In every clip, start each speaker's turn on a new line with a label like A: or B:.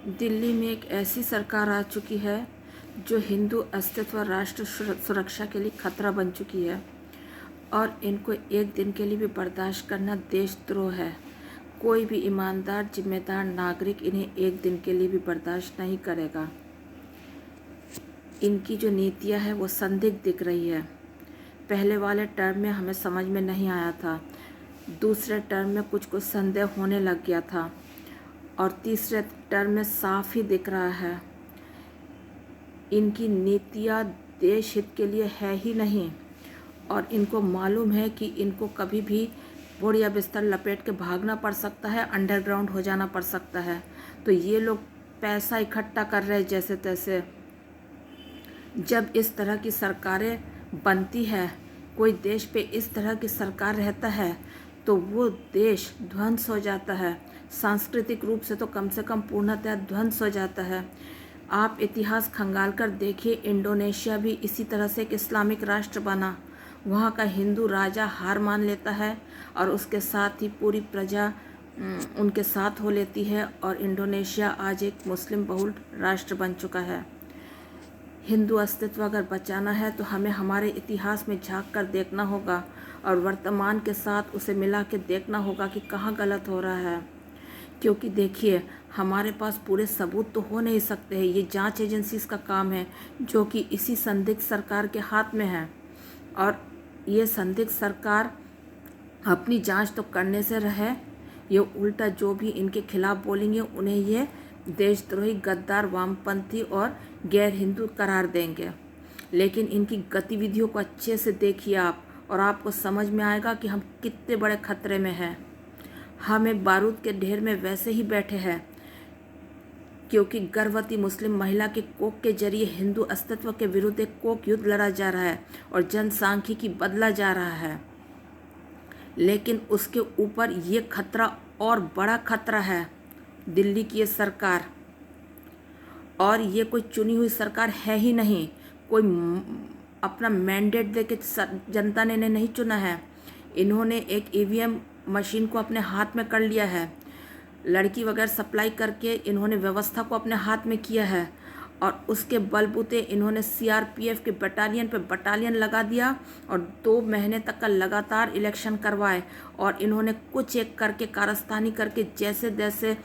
A: दिल्ली में एक ऐसी सरकार आ चुकी है जो हिंदू अस्तित्व और राष्ट्र सुरक्षा के लिए खतरा बन चुकी है और इनको एक दिन के लिए भी बर्दाश्त करना देशद्रोह है। कोई भी ईमानदार जिम्मेदार नागरिक इन्हें एक दिन के लिए भी बर्दाश्त नहीं करेगा। इनकी जो नीतियां है वो संदिग्ध दिख रही है। पहले वाले टर्म में हमें समझ में नहीं आया था, दूसरे टर्म में कुछ संदेह होने लग गया था और तीसरे टर्म में साफ ही दिख रहा है इनकी नीतियाँ देश हित के लिए है ही नहीं। और इनको मालूम है कि इनको कभी भी बोड़ या बिस्तर लपेट के भागना पड़ सकता है, अंडरग्राउंड हो जाना पड़ सकता है। तो ये लोग पैसा इकट्ठा कर रहे हैं जैसे तैसे। जब इस तरह की सरकारें बनती है, कोई देश पे इस तरह की सरकार रहता है तो वो देश ध्वंस हो जाता है। सांस्कृतिक रूप से तो कम से कम पूर्णतः ध्वंस हो जाता है। आप इतिहास खंगाल कर देखिए, इंडोनेशिया भी इसी तरह से एक इस्लामिक राष्ट्र बना। वहाँ का हिंदू राजा हार मान लेता है और उसके साथ ही पूरी प्रजा उनके साथ हो लेती है और इंडोनेशिया आज एक मुस्लिम बहुल राष्ट्र बन चुका है। हिंदू अस्तित्व अगर बचाना है तो हमें हमारे इतिहास में झांक कर देखना होगा और वर्तमान के साथ उसे मिला के देखना होगा कि कहाँ गलत हो रहा है। क्योंकि देखिए, हमारे पास पूरे सबूत तो हो नहीं सकते हैं, ये जांच एजेंसीज का काम है जो कि इसी संदिग्ध सरकार के हाथ में है। और ये संदिग्ध सरकार अपनी जांच तो करने से रहे, ये उल्टा जो भी इनके खिलाफ बोलेंगे उन्हें ये देशद्रोही, गद्दार, वामपंथी और गैर हिंदू करार देंगे। लेकिन इनकी गतिविधियों को अच्छे से देखिए आप और आपको समझ में आएगा कि हम कितने बड़े खतरे में हैं। हम एक बारूद के ढेर में वैसे ही बैठे हैं क्योंकि गर्भवती मुस्लिम महिला के कोख के जरिए हिंदू अस्तित्व के विरुद्ध एक कोख युद्ध लड़ा जा रहा है और जनसांख्यिकी बदला जा रहा है। लेकिन उसके ऊपर ये खतरा और बड़ा खतरा है, दिल्ली की ये सरकार। और ये कोई चुनी हुई सरकार है ही नहीं, कोई अपना मैंडेट देके जनता ने इन्हें नहीं चुना है। इन्होंने एक ईवीएम मशीन को अपने हाथ में कर लिया है, लड़की वगैरह सप्लाई करके इन्होंने व्यवस्था को अपने हाथ में किया है और उसके बलबूते इन्होंने सीआरपीएफ के बटालियन पे बटालियन लगा दिया और 2 महीने तक का लगातार इलेक्शन करवाए और इन्होंने कुछ एक करके कारस्तानी करके जैसे जैसे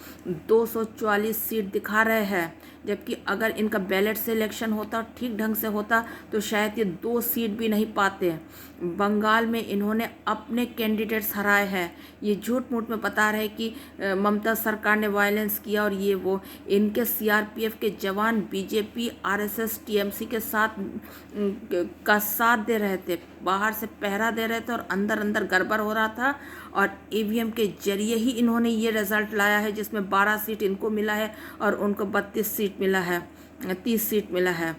A: 244 सीट दिखा रहे हैं, जबकि अगर इनका बैलेट से इलेक्शन होता, ठीक ढंग से होता तो शायद ये 2 सीट भी नहीं पाते। बंगाल में इन्होंने अपने कैंडिडेट्स हराए हैं। ये झूठ मूठ में बता रहे कि ममता सरकार ने वायलेंस किया और ये वो। इनके सीआरपीएफ के जवान बीजेपी, आरएसएस, टीएमसी के साथ का साथ दे रहे थे, बाहर से पहरा दे रहे थे और अंदर अंदर गड़बड़ हो रहा था। और ईवीएम के जरिए ही इन्होंने ये रिजल्ट लाया है जिसमें 12 सीट इनको मिला है और उनको 32 सीट मिला है, 30 सीट मिला है।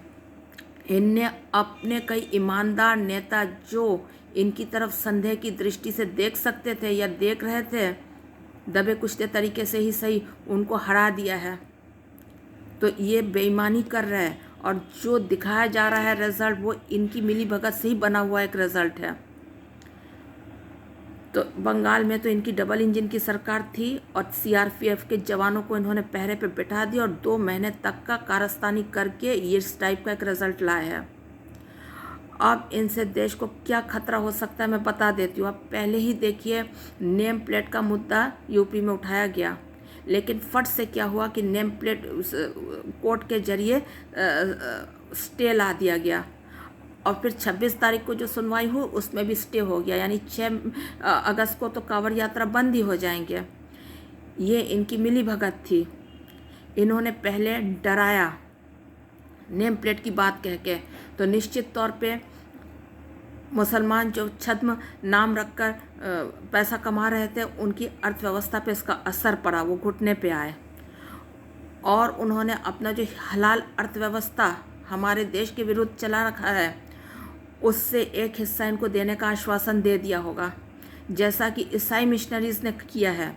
A: इनने अपने कई ईमानदार नेता जो इनकी तरफ संदेह की दृष्टि से देख सकते थे या देख रहे थे, दबे कुचले तरीके से ही सही, उनको हरा दिया है। तो ये बेईमानी कर रहा है और जो दिखाया जा रहा है रिजल्ट वो इनकी मिली भगत से ही बना हुआ एक रिजल्ट है। तो बंगाल में तो इनकी डबल इंजन की सरकार थी और सीआरपीएफ के जवानों को इन्होंने पहरे पे बिठा दिया और 2 महीने तक का कारस्तानी करके ये इस टाइप का एक रिजल्ट लाया है। अब इनसे देश को क्या खतरा हो सकता है मैं बता देती हूँ। अब पहले ही देखिए, नेम प्लेट का मुद्दा यूपी में उठाया गया, लेकिन फट से क्या हुआ कि नेम प्लेट कोर्ट के जरिए स्टे ला दिया गया और फिर 26 तारीख को जो सुनवाई हुई उसमें भी स्टे हो गया, यानी 6 अगस्त को तो कांवड़ यात्रा बंद ही हो जाएंगे। ये इनकी मिली भगत थी। इन्होंने पहले डराया नेम प्लेट की बात कह के, तो निश्चित तौर पे मुसलमान जो छद्म नाम रखकर पैसा कमा रहे थे उनकी अर्थव्यवस्था पे इसका असर पड़ा, वो घुटने पे आए। और उन्होंने अपना जो हलाल अर्थव्यवस्था हमारे देश के विरुद्ध चला रखा है उससे एक हिस्सा इनको देने का आश्वासन दे दिया होगा, जैसा कि ईसाई मिशनरीज़ ने किया है।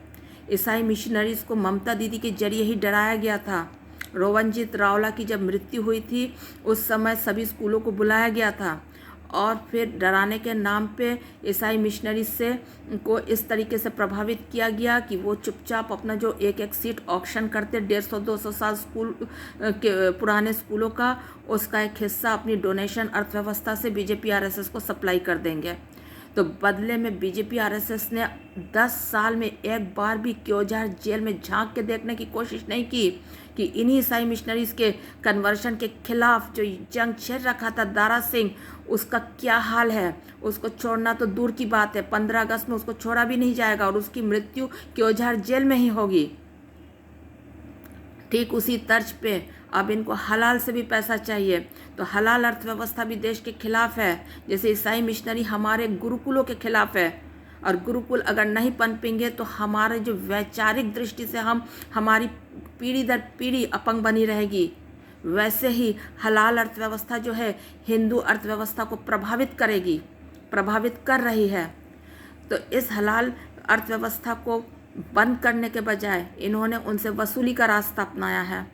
A: ईसाई मिशनरीज़ को ममता दीदी के जरिए ही डराया गया था। रोवनजीत रावला की जब मृत्यु हुई थी उस समय सभी स्कूलों को बुलाया गया था और फिर डराने के नाम पे ईसाई मिशनरी से को इस तरीके से प्रभावित किया गया कि वो चुपचाप अपना जो एक एक सीट ऑक्शन करते 150-200 साल स्कूल के पुराने स्कूलों का, उसका एक हिस्सा अपनी डोनेशन अर्थव्यवस्था से बीजेपी आरएसएस को सप्लाई कर देंगे। तो बदले में बीजेपी आरएसएस ने 10 साल में एक बार भी क्योंझार जेल में झांक के देखने की कोशिश नहीं की कि इन्हीं ईसाई मिशनरीज के कन्वर्शन के खिलाफ जो जंग छेड़ रखा था दारा सिंह, उसका क्या हाल है। उसको छोड़ना तो दूर की बात है, 15 अगस्त में उसको छोड़ा भी नहीं जाएगा और उसकी मृत्यु क्योंझार जेल में ही होगी। ठीक उसी तर्ज पे अब इनको हलाल से भी पैसा चाहिए, तो हलाल अर्थव्यवस्था भी देश के खिलाफ है। जैसे ईसाई मिशनरी हमारे गुरुकुलों के खिलाफ है, और गुरुकुल अगर नहीं पनपेंगे तो हमारे जो वैचारिक दृष्टि से हमारी पीढ़ी दर पीढ़ी अपंग बनी रहेगी। वैसे ही हलाल अर्थव्यवस्था जो है हिंदू अर्थव्यवस्था को प्रभावित करेगी, प्रभावित कर रही है। तो इस हलाल अर्थव्यवस्था को बंद करने के बजाय इन्होंने उनसे वसूली का रास्ता अपनाया है,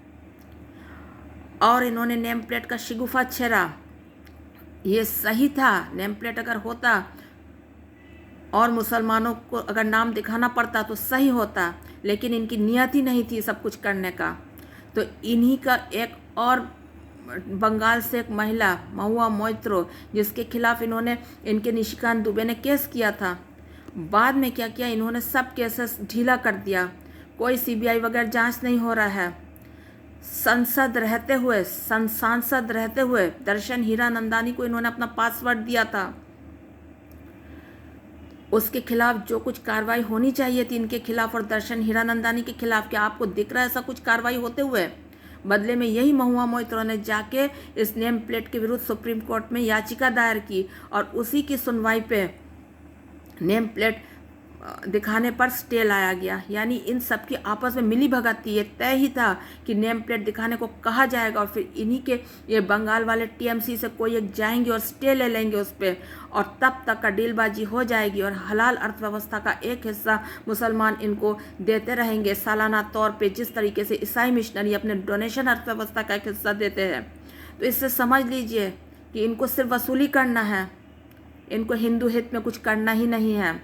A: और इन्होंने नेम प्लेट का शिगुफा छेड़ा। ये सही था, नेम प्लेट अगर होता और मुसलमानों को अगर नाम दिखाना पड़ता तो सही होता, लेकिन इनकी नियत ही नहीं थी सब कुछ करने का। तो इन्हीं का एक और बंगाल से एक महिला महुआ मोइत्रो, जिसके खिलाफ इनके निशिकांत दुबे ने केस किया था, बाद में क्या किया, इन्होंने सब केसेस ढीला कर दिया। कोई सीबीआई वगैरह जांच नहीं हो रहा है। सांसद रहते हुए दर्शन हीरानंदानी को इन्होंने अपना पासवर्ड दिया था। उसके खिलाफ जो कुछ कार्रवाई होनी चाहिए थी इनके खिलाफ और दर्शन हीरानंदानी के खिलाफ, क्या आपको दिख रहा है ऐसा कुछ कार्रवाई होते हुए? बदले में यही महुआ मोइत्रो ने जाके इस नेम प्लेट के विरुद्ध सुप्रीम कोर्ट में याचिका दायर की, और उसी की सुनवाई पे नेम प्लेट दिखाने पर स्टे लाया गया। यानी इन सब की आपस में मिली भगत थी। ये तय ही था कि नेम प्लेट दिखाने को कहा जाएगा, और फिर इन्हीं के ये बंगाल वाले टीएमसी से कोई एक जाएंगे और स्टे ले लेंगे उस पर, और तब तक का डीलबाजी हो जाएगी और हलाल अर्थव्यवस्था का एक हिस्सा मुसलमान इनको देते रहेंगे सालाना तौर पे, जिस तरीके से ईसाई मिशनरी अपने डोनेशन अर्थव्यवस्था का एक हिस्सा देते हैं। तो इससे समझ लीजिए कि इनको सिर्फ वसूली करना है, इनको हिंदू हित में कुछ करना ही नहीं है।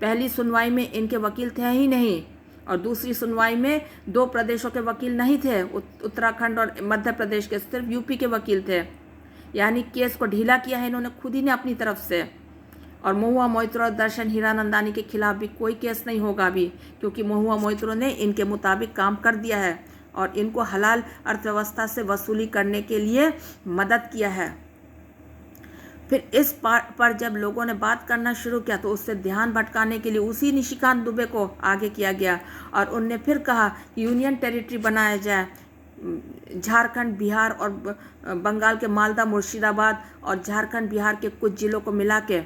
A: पहली सुनवाई में इनके वकील थे ही नहीं, और दूसरी सुनवाई में 2 प्रदेशों के वकील नहीं थे, उत्तराखंड और मध्य प्रदेश के, सिर्फ यूपी के वकील थे। यानी केस को ढीला किया है इन्होंने खुद ही ने अपनी तरफ से। और महुआ मोइत्रो और दर्शन हीरानंदानी के खिलाफ भी कोई केस नहीं होगा अभी, क्योंकि महुआ मोइत्रो ने इनके मुताबिक काम कर दिया है और इनको हलाल अर्थव्यवस्था से वसूली करने के लिए मदद किया है। फिर इस पर जब लोगों ने बात करना शुरू किया तो उससे ध्यान भटकाने के लिए उसी निशिकांत दुबे को आगे किया गया, और उनने फिर कहा कि यूनियन टेरिटरी बनाया जाए, झारखंड, बिहार और बंगाल के मालदा, मुर्शिदाबाद और झारखंड, बिहार के कुछ जिलों को मिला के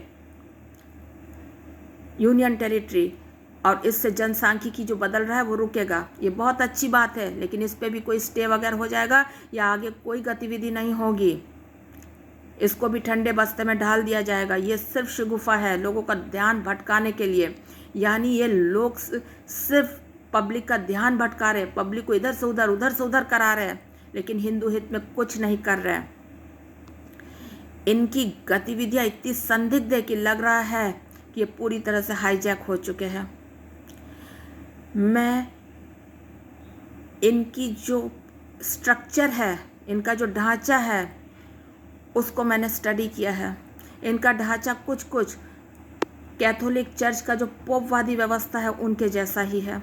A: यूनियन टेरिटरी, और इससे जनसांख्यिकी जो बदल रहा है वो रुकेगा। ये बहुत अच्छी बात है, लेकिन इस पर भी कोई स्टे वगैरह हो जाएगा या आगे कोई गतिविधि नहीं होगी। इसको भी ठंडे बस्ते में ढाल दिया जाएगा। ये सिर्फ शगुफा है लोगों का ध्यान भटकाने के लिए। यानी ये लोग सिर्फ पब्लिक का ध्यान भटका रहे, पब्लिक को इधर से उधर करा रहे हैं, लेकिन हिंदू हित में कुछ नहीं कर रहे हैं। इनकी गतिविधियां इतनी संदिग्ध है कि लग रहा है कि ये पूरी तरह से हाईजैक हो चुके हैं। मैं इनकी जो स्ट्रक्चर है, इनका जो ढांचा है, उसको मैंने स्टडी किया है। इनका ढांचा कुछ कैथोलिक चर्च का जो पोपवादी व्यवस्था है उनके जैसा ही है।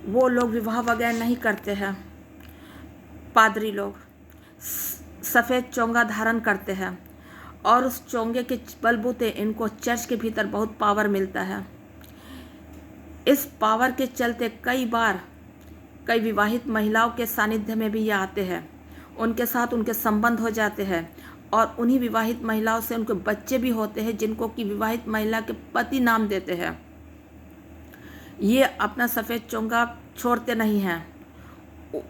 A: वो लोग विवाह वगैरह नहीं करते हैं। पादरी लोग सफ़ेद चोंगा धारण करते हैं, और उस चोंगे के बलबूते इनको चर्च के भीतर बहुत पावर मिलता है। इस पावर के चलते कई बार कई विवाहित महिलाओं के सानिध्य में भी ये आते हैं, उनके साथ उनके संबंध हो जाते हैं, और उन्हीं विवाहित महिलाओं से उनके बच्चे भी होते हैं जिनको कि विवाहित महिला के पति नाम देते हैं। ये अपना सफ़ेद चोंगा छोड़ते नहीं हैं,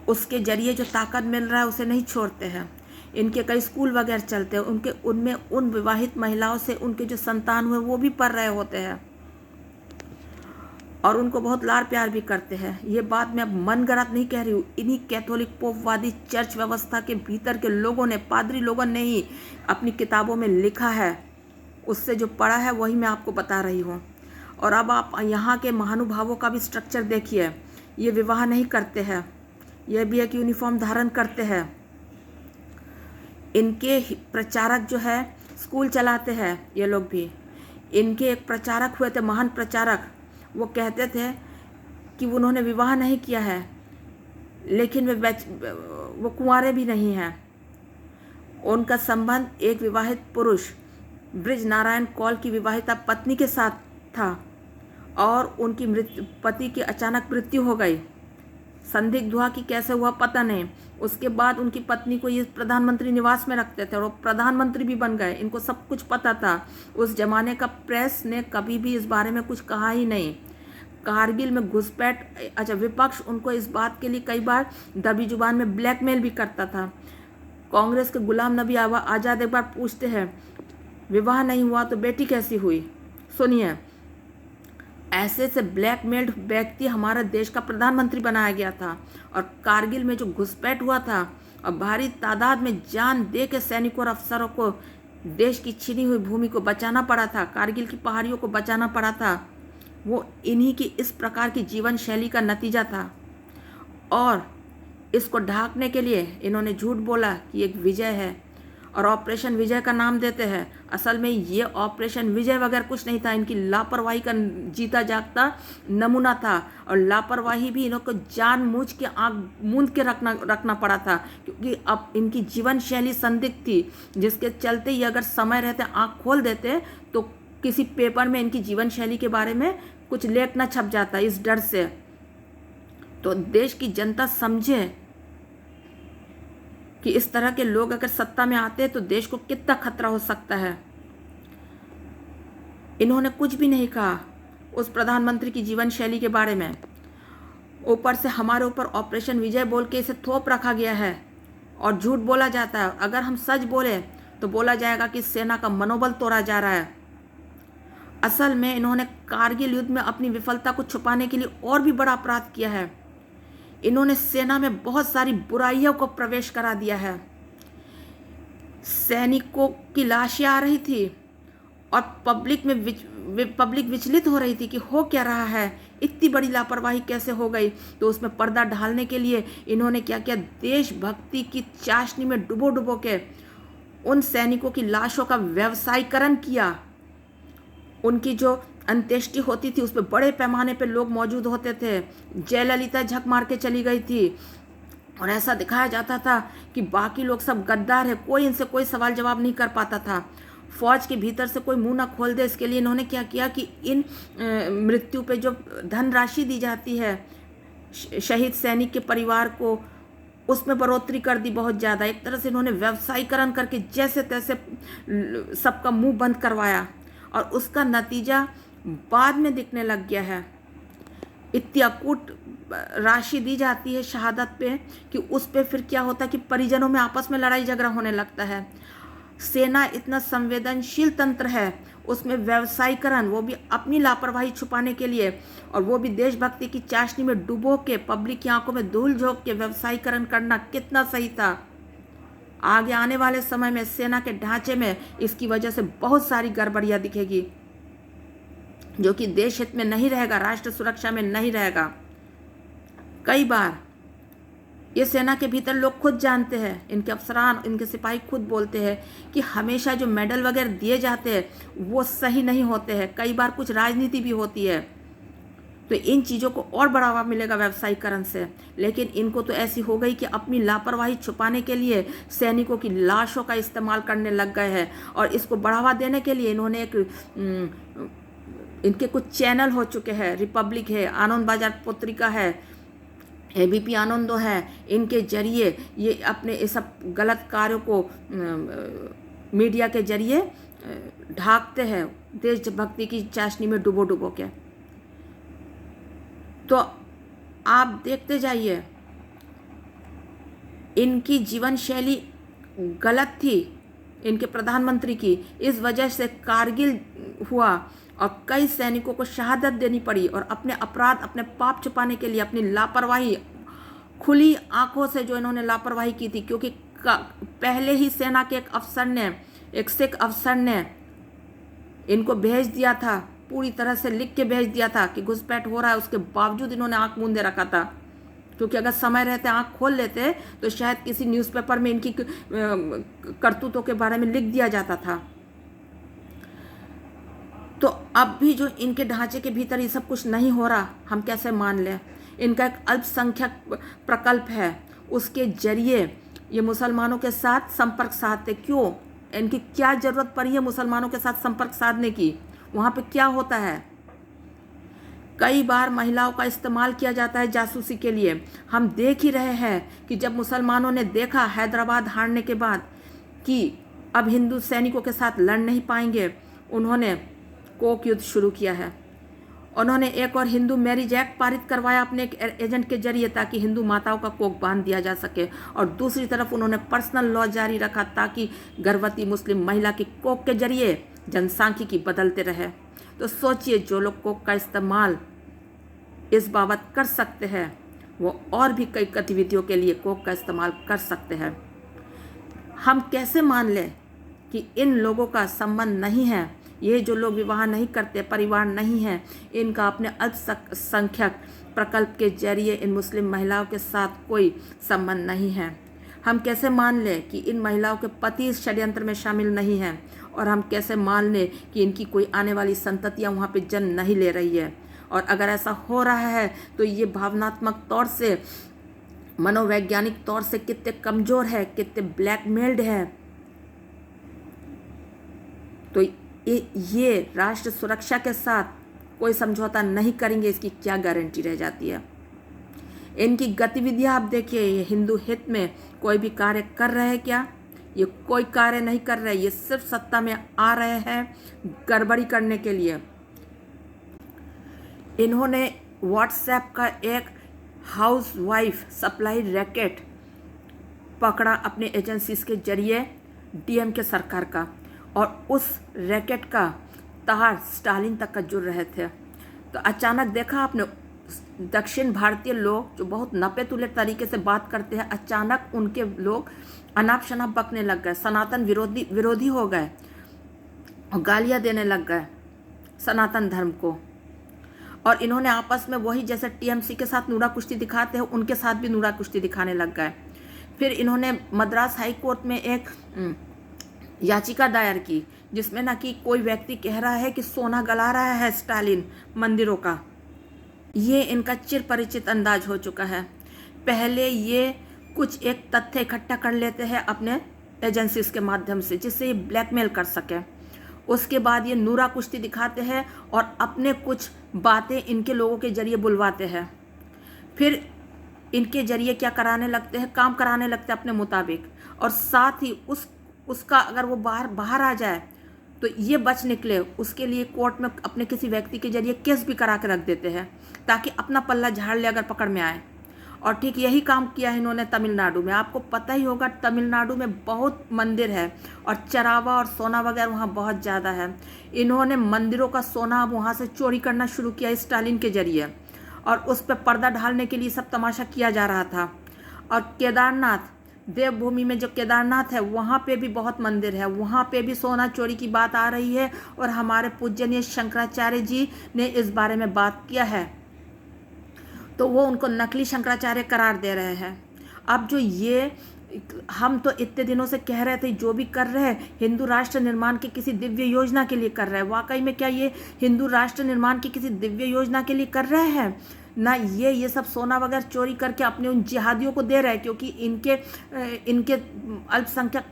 A: उसके जरिए जो ताकत मिल रहा है उसे नहीं छोड़ते हैं। इनके कई स्कूल वगैरह चलते हैं, उनमें उन विवाहित महिलाओं से उनके जो संतान हुए वो भी पढ़ रहे होते हैं। और उनको बहुत लाड़ प्यार भी करते हैं। ये बात मैं मन गढ़ंत नहीं कह रही हूँ, इन्हीं कैथोलिक पोपवादी चर्च व्यवस्था के भीतर के लोगों ने, पादरी लोगों ने ही अपनी किताबों में लिखा है, उससे जो पढ़ा है वही मैं आपको बता रही हूँ। और अब आप यहाँ के महानुभावों का भी स्ट्रक्चर देखिए, ये विवाह नहीं करते हैं, यह भी एक यूनिफॉर्म धारण करते हैं। इनके प्रचारक जो है स्कूल चलाते हैं, ये लोग भी। इनके एक प्रचारक हुए थे, महान प्रचारक, वो कहते थे कि उन्होंने विवाह नहीं किया है, लेकिन वो कुंवारे भी नहीं हैं। उनका संबंध एक विवाहित पुरुष ब्रिज नारायण कौल की विवाहिता पत्नी के साथ था और उनकी पति की अचानक मृत्यु हो गई। संदिग्ध हुआ कि कैसे हुआ पता नहीं। उसके बाद उनकी पत्नी को ये प्रधानमंत्री निवास में रखते थे और वो प्रधानमंत्री भी बन गए। इनको सब कुछ पता था। उस जमाने का प्रेस ने कभी भी इस बारे में कुछ कहा ही नहीं। कारगिल में घुसपैठ, अच्छा, विपक्ष उनको इस बात के लिए कई बार दबी जुबान में ब्लैकमेल भी करता था। कांग्रेस के गुलाम नबी आज़ाद एक बार पूछते हैं, विवाह नहीं हुआ तो बेटी कैसी हुई? सुनिए, ऐसे से ब्लैकमेल्ड व्यक्ति हमारे देश का प्रधानमंत्री बनाया गया था। और कारगिल में जो घुसपैठ हुआ था और भारी तादाद में जान दे के सैनिकों और अफसरों को देश की छीनी हुई भूमि को बचाना पड़ा था, कारगिल की पहाड़ियों को बचाना पड़ा था, वो इन्हीं की इस प्रकार की जीवन शैली का नतीजा था। और इसको ढांकने के लिए इन्होंने झूठ बोला कि एक विजय है और ऑपरेशन विजय का नाम देते हैं। असल में ये ऑपरेशन विजय वगैरह कुछ नहीं था, इनकी लापरवाही का जीता जागता नमूना था। और लापरवाही भी इनको जानबूझ के आँख मूंद के रखना पड़ा था, क्योंकि अब इनकी जीवन शैली संदिग्ध थी, जिसके चलते ये अगर समय रहते आँख खोल देते तो किसी पेपर में इनकी जीवन शैली के बारे में कुछ लेख न छप जाता, इस डर से। तो देश की जनता समझे कि इस तरह के लोग अगर सत्ता में आते हैं तो देश को कितना खतरा हो सकता है। इन्होंने कुछ भी नहीं कहा उस प्रधानमंत्री की जीवन शैली के बारे में। ऊपर से हमारे ऊपर ऑपरेशन विजय बोल के इसे थोप रखा गया है और झूठ बोला जाता है। अगर हम सच बोले तो बोला जाएगा कि सेना का मनोबल तोड़ा जा रहा है। असल में इन्होंने कारगिल युद्ध में अपनी विफलता को छुपाने के लिए और भी बड़ा अपराध किया है। इन्होंने सेना में बहुत सारी बुराइयों को प्रवेश करा दिया है। सैनिकों की लाशें आ रही थी और पब्लिक विचलित हो रही थी कि हो क्या रहा है, इतनी बड़ी लापरवाही कैसे हो गई। तो उसमें पर्दा डालने के लिए इन्होंने क्या किया, देशभक्ति की चाशनी में डुबो के उन सैनिकों की लाशों का व्यवसायीकरण किया। उनकी जो अंत्येष्टि होती थी उसमें बड़े पैमाने पे लोग मौजूद होते थे। जयललिता झक मार के चली गई थी और ऐसा दिखाया जाता था कि बाकी लोग सब गद्दार है, कोई इनसे कोई सवाल जवाब नहीं कर पाता था। फौज के भीतर से कोई मुंह ना खोल दे, इसके लिए इन्होंने क्या किया कि इन मृत्यु पे जो धनराशि दी जाती है शहीद सैनिक के परिवार को, उसमें बढ़ोतरी कर दी बहुत ज़्यादा। एक तरह से इन्होंने व्यवसायीकरण करके जैसे तैसे सबका मुंह बंद करवाया और उसका नतीजा बाद में दिखने लग गया है। इतनी अकूट राशि दी जाती है शहादत पे कि उस पे फिर क्या होता है कि परिजनों में आपस में लड़ाई झगड़ा होने लगता है। सेना इतना संवेदनशील तंत्र है, उसमें व्यवसायीकरण, वो भी अपनी लापरवाही छुपाने के लिए, और वो भी देशभक्ति की चाशनी में डुबो के पब्लिक की आंखों में धूल झोंक के व्यवसायीकरण करना कितना सही था। आगे आने वाले समय में सेना के ढांचे में इसकी वजह से बहुत सारी गड़बड़ियां दिखेगी, जो कि देश हित में नहीं रहेगा, राष्ट्र सुरक्षा में नहीं रहेगा। कई बार ये सेना के भीतर लोग खुद जानते हैं, इनके अफसरान, इनके सिपाही खुद बोलते हैं कि हमेशा जो मेडल वगैरह दिए जाते हैं वो सही नहीं होते हैं, कई बार कुछ राजनीति भी होती है। तो इन चीज़ों को और बढ़ावा मिलेगा व्यवसायीकरण से। लेकिन इनको तो ऐसी हो गई कि अपनी लापरवाही छुपाने के लिए सैनिकों की लाशों का इस्तेमाल करने लग गए हैं, और इसको बढ़ावा देने के लिए इन्होंने इनके कुछ चैनल हो चुके हैं, रिपब्लिक है, आनंद बाजार पत्रिका है, एबीपी आनंदो है, इनके जरिए ये अपने इस सब गलत कार्यों को मीडिया के जरिए ढांकते हैं, देशभक्ति की चाशनी में डुबो के। तो आप देखते जाइए, इनकी जीवन शैली गलत थी इनके प्रधानमंत्री की। इस वजह से कारगिल हुआ और कई सैनिकों को शहादत देनी पड़ी, और अपने अपराध, अपने पाप छुपाने के लिए अपनी लापरवाही, खुली आंखों से जो इन्होंने लापरवाही की थी, क्योंकि पहले ही सेना के एक अफसर ने, एक सिख अफसर ने इनको भेज दिया था, पूरी तरह से लिख के भेज दिया था कि घुसपैठ हो रहा है। उसके बावजूद इन्होंने आंख मूंदे रखा था, क्योंकि अगर समय रहते आंख खोल लेते तो शायद किसी न्यूज़पेपर में इनकी करतूतों के बारे में लिख दिया जाता था। तो अब भी जो इनके ढांचे के भीतर ये सब कुछ नहीं हो रहा, हम कैसे मान लें? इनका एक अल्पसंख्यक प्रकल्प है, उसके जरिए ये मुसलमानों के साथ संपर्क साधते। क्यों? इनकी क्या ज़रूरत पड़ी है मुसलमानों के साथ संपर्क साधने की? वहाँ पे क्या होता है? कई बार महिलाओं का इस्तेमाल किया जाता है जासूसी के लिए। हम देख ही रहे हैं कि जब मुसलमानों ने देखा हैदराबाद हारने के बाद कि अब हिंदू सैनिकों के साथ लड़ नहीं पाएंगे, उन्होंने कोक युद्ध शुरू किया है। उन्होंने एक और हिंदू मैरिज एक्ट पारित करवाया अपने एक एजेंट के जरिए, ताकि हिंदू माताओं का कोक बांध दिया जा सके, और दूसरी तरफ उन्होंने पर्सनल लॉ जारी रखा ताकि गर्भवती मुस्लिम महिला की कोक के जरिए जनसांख्यिकी बदलते रहे। तो सोचिए, जो लोग कोक का इस्तेमाल इस बाबत कर सकते हैं, वो और भी कई गतिविधियों के लिए कोक का इस्तेमाल कर सकते हैं। हम कैसे मान लें कि इन लोगों का संबंध नहीं है? ये जो लोग विवाह नहीं करते, परिवार नहीं है, इनका अपने अल्पसंख्यक प्रकल्प के जरिए इन मुस्लिम महिलाओं के साथ कोई संबंध नहीं है। हम कैसे मान लें कि इन महिलाओं के पति इस षड्यंत्र में शामिल नहीं हैं? और हम कैसे मान लें कि इनकी कोई आने वाली संततियाँ वहाँ पे जन्म नहीं ले रही है? और अगर ऐसा हो रहा है तो ये भावनात्मक तौर से, मनोवैज्ञानिक तौर से कितने कमज़ोर है, कितने ब्लैकमेल्ड है। तो ये राष्ट्र सुरक्षा के साथ कोई समझौता नहीं करेंगे, इसकी क्या गारंटी रह जाती है? इनकी गतिविधियां आप देखिए, ये हिंदू हित में कोई भी कार्य कर रहे हैं क्या? ये कोई कार्य नहीं कर रहे, ये सिर्फ सत्ता में आ रहे हैं गड़बड़ी करने के लिए। इन्होंने व्हाट्सएप का एक हाउस वाइफ सप्लाई रैकेट पकड़ा अपने एजेंसीज के जरिए, डीएमके सरकार का, और उस रैकेट का तार स्टालिन तक का जुड़ रहे थे। तो अचानक देखा आपने, दक्षिण भारतीय लोग जो बहुत नपे तुले तरीके से बात करते हैं, अचानक उनके लोग अनाप शनाप बकने लग गए, सनातन विरोधी हो गए और गालियां देने लग गए सनातन धर्म को। और इन्होंने आपस में वही जैसे टीएमसी के साथ नूरा कुश्ती दिखाते हैं, उनके साथ भी नूरा कुश्ती दिखाने लग गए। फिर इन्होंने मद्रास हाई कोर्ट में एक याचिका दायर की, जिसमें ना कि कोई व्यक्ति कह रहा है कि सोना गला रहा है स्टालिन मंदिरों का। ये इनका चिर परिचित अंदाज हो चुका है। पहले ये कुछ एक तथ्य इकट्ठा कर लेते हैं अपने एजेंसीज के माध्यम से, जिससे ये ब्लैकमेल कर सके। उसके बाद ये नूरा कुश्ती दिखाते हैं और अपने कुछ बातें इनके लोगों के जरिए बुलवाते हैं। फिर इनके जरिए क्या कराने लगते हैं, काम कराने लगते हैं अपने मुताबिक, और साथ ही उसका अगर वो बाहर आ जाए तो ये बच निकले, उसके लिए कोर्ट में अपने किसी व्यक्ति के जरिए केस भी करा के रख देते हैं, ताकि अपना पल्ला झाड़ ले अगर पकड़ में आए। और ठीक यही काम किया है इन्होंने तमिलनाडु में। आपको पता ही होगा, तमिलनाडु में बहुत मंदिर है और चरावा और सोना वगैरह वहाँ बहुत ज़्यादा है। इन्होंने मंदिरों का सोना अब वहाँ से चोरी करना शुरू किया स्टालिन के जरिए, और उस पर पर्दा ढालने के लिए सब तमाशा किया जा रहा था। और केदारनाथ, देवभूमि में जो केदारनाथ है, वहाँ पे भी बहुत मंदिर है, वहाँ पे भी सोना चोरी की बात आ रही है, और हमारे पूजनीय शंकराचार्य जी ने इस बारे में बात किया है, तो वो उनको नकली शंकराचार्य करार दे रहे हैं। अब जो ये हम तो इतने दिनों से कह रहे थे, जो भी कर रहे हैं हिंदू राष्ट्र निर्माण की किसी दिव्य योजना के लिए कर रहे हैं। वाकई में क्या ये हिंदू राष्ट्र निर्माण की किसी दिव्य योजना के लिए कर रहे हैं? ना, ये सब सोना वगैरह चोरी करके अपने उन जिहादियों को दे रहे हैं, क्योंकि इनके अल्पसंख्यक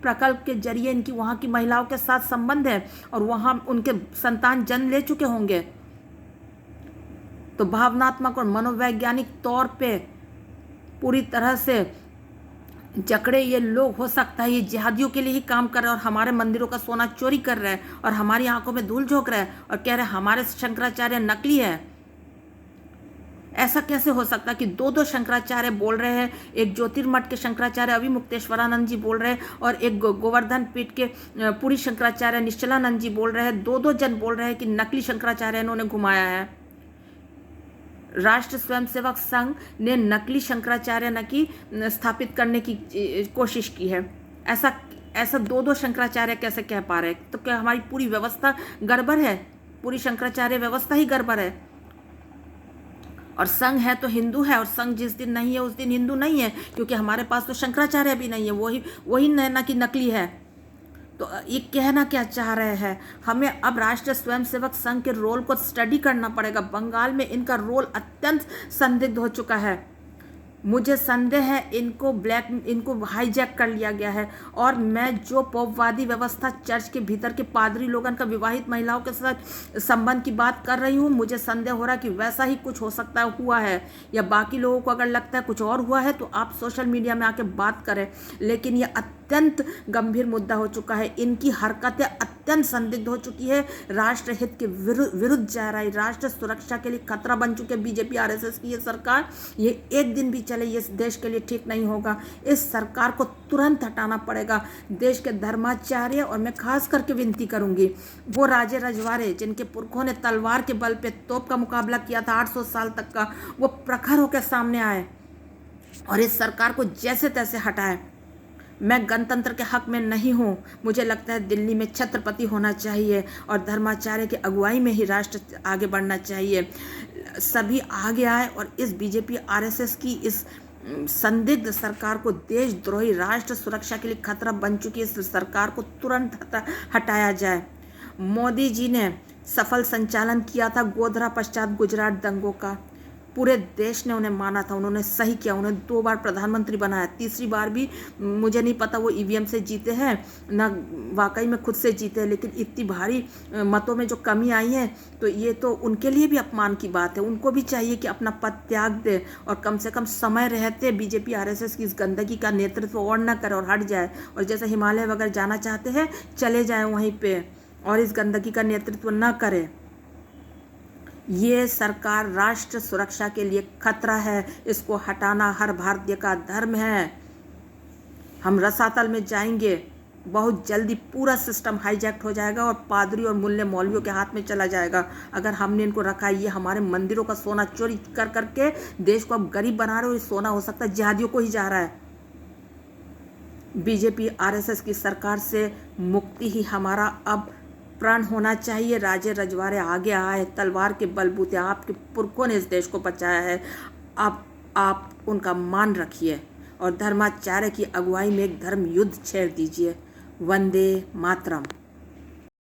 A: प्रकल्प के जरिए इनकी वहाँ की महिलाओं के साथ संबंध है, और वहाँ उनके संतान जन्म ले चुके होंगे। तो भावनात्मक और मनोवैज्ञानिक तौर पे पूरी तरह से जकड़े ये लोग, हो सकता है ये जिहादियों के लिए ही काम कर रहे हैं और हमारे मंदिरों का सोना चोरी कर रहे हैं और हमारी आंखों में धूल झोंक रहे हैं और कह रहे हैं हमारे शंकराचार्य नकली है। ऐसा कैसे हो सकता है कि दो दो शंकराचार्य बोल रहे हैं, एक ज्योतिर्मठ के शंकराचार्य अविमुक्तेश्वरानंद जी बोल रहे हैं और एक गोवर्धन पीठ के पुरी शंकराचार्य निश्चलानंद जी बोल रहे हैं, दो दो जन बोल रहे हैं कि नकली शंकराचार्य इन्होंने घुमाया है। राष्ट्र स्वयंसेवक संघ ने नकली शंकराचार्य न की स्थापित करने की कोशिश की है। ऐसा दो दो शंकराचार्य कैसे कह पा रहे हैं? तो क्या हमारी पूरी व्यवस्था गड़बड़ है? पूरी शंकराचार्य व्यवस्था ही गड़बड़ है। और संघ है तो हिंदू है, और संघ जिस दिन नहीं है उस दिन हिंदू नहीं है, क्योंकि हमारे पास तो शंकराचार्य भी नहीं है, वही ना कि नकली है। तो ये कहना क्या चाह रहे हैं? हमें अब राष्ट्रीय स्वयंसेवक संघ के रोल को स्टडी करना पड़ेगा। बंगाल में इनका रोल अत्यंत संदिग्ध हो चुका है। मुझे संदेह है इनको हाईजैक कर लिया गया है। और मैं जो पोपवादी व्यवस्था चर्च के भीतर के पादरी लोगन का विवाहित महिलाओं के साथ संबंध की बात कर रही हूँ, मुझे संदेह हो रहा है कि वैसा ही कुछ हो सकता है, हुआ है। या बाकी लोगों को अगर लगता है कुछ और हुआ है तो आप सोशल मीडिया में आके बात करें, लेकिन ये अत्यंत गंभीर मुद्दा हो चुका है। इनकी हरकतें अत्यंत संदिग्ध हो चुकी है, राष्ट्र हित के विरुद्ध जा रहा है, राष्ट्र सुरक्षा के लिए खतरा बन चुके बीजेपी आरएसएस की ये सरकार। ये एक दिन भी चले ये देश के लिए ठीक नहीं होगा। इस सरकार को तुरंत हटाना पड़ेगा। देश के धर्माचार्य, और मैं खास करके विनती करूंगी, वो राजे रजवाड़े जिनके पुरखों ने तलवार के बल पे तोप का मुकाबला किया था 800 साल तक का, वो प्रखर होकर सामने आए और इस सरकार को जैसे तैसे हटाए। मैं गणतंत्र के हक में नहीं हूँ। मुझे लगता है दिल्ली में छत्रपति होना चाहिए और धर्माचार्य की अगुवाई में ही राष्ट्र आगे बढ़ना चाहिए। सभी आगे आए और इस बीजेपी आरएसएस की इस संदिग्ध सरकार को, देशद्रोही राष्ट्र सुरक्षा के लिए खतरा बन चुकी इस सरकार को तुरंत हटाया जाए। मोदी जी ने सफल संचालन किया था गोधरा पश्चात गुजरात दंगों का। पूरे देश ने उन्हें माना था, उन्होंने सही किया, उन्हें 2 बार प्रधानमंत्री बनाया। तीसरी बार भी मुझे नहीं पता वो ईवीएम से जीते हैं ना वाकई में खुद से जीते हैं, लेकिन इतनी भारी मतों में जो कमी आई है तो ये तो उनके लिए भी अपमान की बात है। उनको भी चाहिए कि अपना पद त्याग दे और कम से कम समय रहते बीजेपी आरएसएस की इस गंदगी का नेतृत्व और न करे और हट जाए, और जैसे हिमालय वगैरह जाना चाहते हैं चले जाए वहीं पे, और इस गंदगी का नेतृत्व न करे। ये सरकार राष्ट्र सुरक्षा के लिए खतरा है, इसको हटाना हर भारतीय का धर्म है। हम रसातल में जाएंगे, बहुत जल्दी पूरा सिस्टम हाईजैक्ट हो जाएगा और पादरी और मुल्ले मौलवियों के हाथ में चला जाएगा। अगर हमने इनको रखा, ये हमारे मंदिरों का सोना चोरी कर करके देश को अब गरीब बना रहे हो। ये सोना हो सकता है जिहादियों को ही जा रहा है। बीजेपी आरएसएस की सरकार से मुक्ति ही हमारा अब प्रण होना चाहिए। राजे रजवाड़े आगे आए, तलवार के बलबूते आपके पुरखों ने इस देश को बचाया है। अब आप उनका मान रखिए और धर्माचार्य की अगुवाई में एक धर्म युद्ध छेड़ दीजिए। वंदे मातरम।